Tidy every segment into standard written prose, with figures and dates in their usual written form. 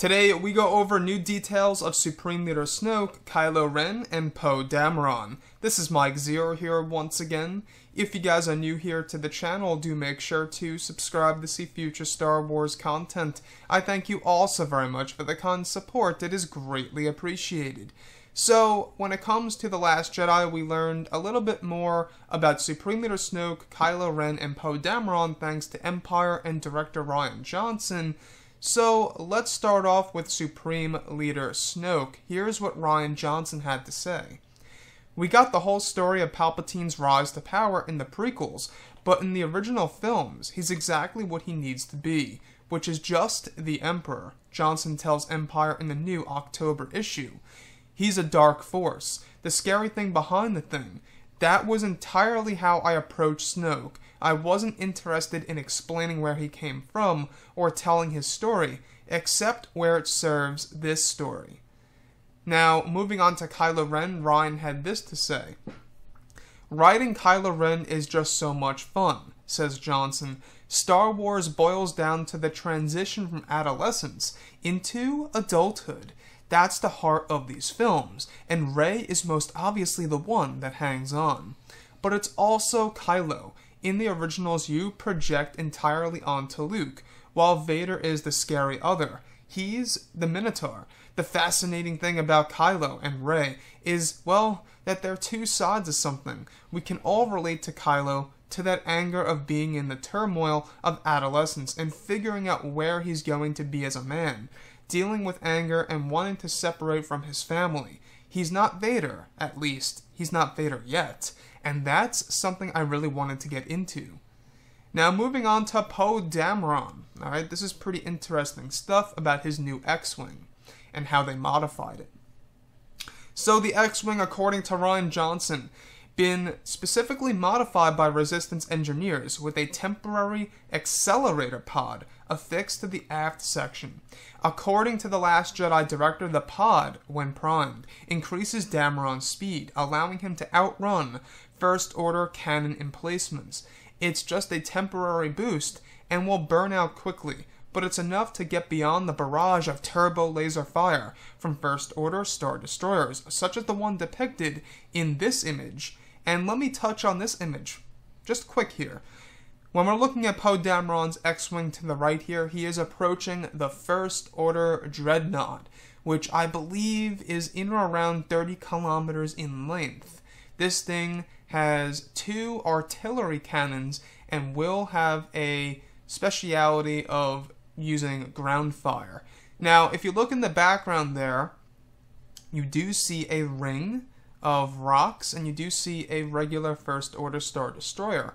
Today, we go over new details of Supreme Leader Snoke, Kylo Ren, and Poe Dameron. This is Mike Zero here once again. If you guys are new here to the channel, do make sure to subscribe to see future Star Wars content. I thank you all so very much for the kind support. It is greatly appreciated. So, when it comes to The Last Jedi, we learned a little bit more about Supreme Leader Snoke, Kylo Ren, and Poe Dameron thanks to Empire and director Rian Johnson. So, let's start off with Supreme Leader Snoke. Here's what Rian Johnson had to say. We got the whole story of Palpatine's rise to power in the prequels, but in the original films, he's exactly what he needs to be, which is just the Emperor, Johnson tells Empire in the new October issue. He's a dark force, the scary thing behind the thing. That was entirely how I approached Snoke. I wasn't interested in explaining where he came from or telling his story, except where it serves this story. Now, moving on to Kylo Ren, Ryan had this to say. Writing Kylo Ren is just so much fun, says Johnson. Star Wars boils down to the transition from adolescence into adulthood. That's the heart of these films, and Rey is most obviously the one that hangs on. But it's also Kylo. In the originals, you project entirely onto Luke, while Vader is the scary other. He's the Minotaur. The fascinating thing about Kylo and Rey is, well, that they're two sides of something. We can all relate to Kylo, to that anger of being in the turmoil of adolescence and figuring out where he's going to be as a man, dealing with anger and wanting to separate from his family. He's not Vader, at least. He's not Vader yet. And that's something I really wanted to get into. Now moving on to Poe Dameron. Alright, this is pretty interesting stuff about his new X-Wing and how they modified it. So the X-Wing, according to Rian Johnson, been specifically modified by Resistance engineers with a temporary accelerator pod affixed to the aft section. According to The Last Jedi director, the pod, when primed, increases Dameron's speed, allowing him to outrun First Order cannon emplacements. It's just a temporary boost and will burn out quickly, but it's enough to get beyond the barrage of turbo laser fire from First Order Star Destroyers, such as the one depicted in this image. And let me touch on this image, just quick here. When we're looking at Poe Dameron's X-Wing to the right here, he is approaching the First Order Dreadnought, which I believe is in or around 30 kilometers in length. This thing has 2 artillery cannons and will have a speciality of using ground fire. Now, if you look in the background there, you do see a ring of rocks, and you do see a regular First Order Star Destroyer.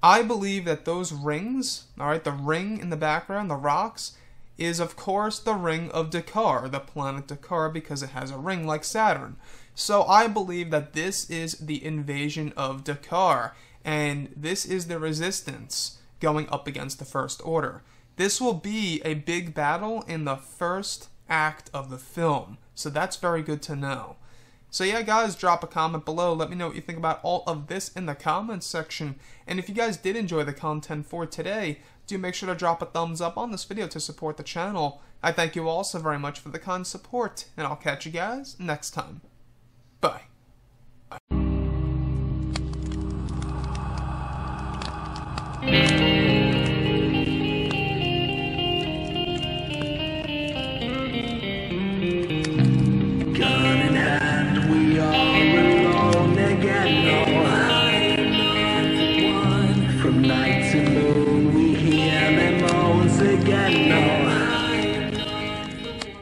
I believe that those rings, alright, the ring in the background, the rocks, is of course the ring of Dakar, the planet Dakar, because it has a ring like Saturn. So I believe that this is the invasion of Dakar, and this is the Resistance going up against the First Order. This will be a big battle in the first act of the film, so that's very good to know. So yeah guys, drop a comment below, let me know what you think about all of this in the comments section, and if you guys did enjoy the content for today, do make sure to drop a thumbs up on this video to support the channel. I thank you all so very much for the kind support, and I'll catch you guys next time. Bye. From night to moon we hear them moans again.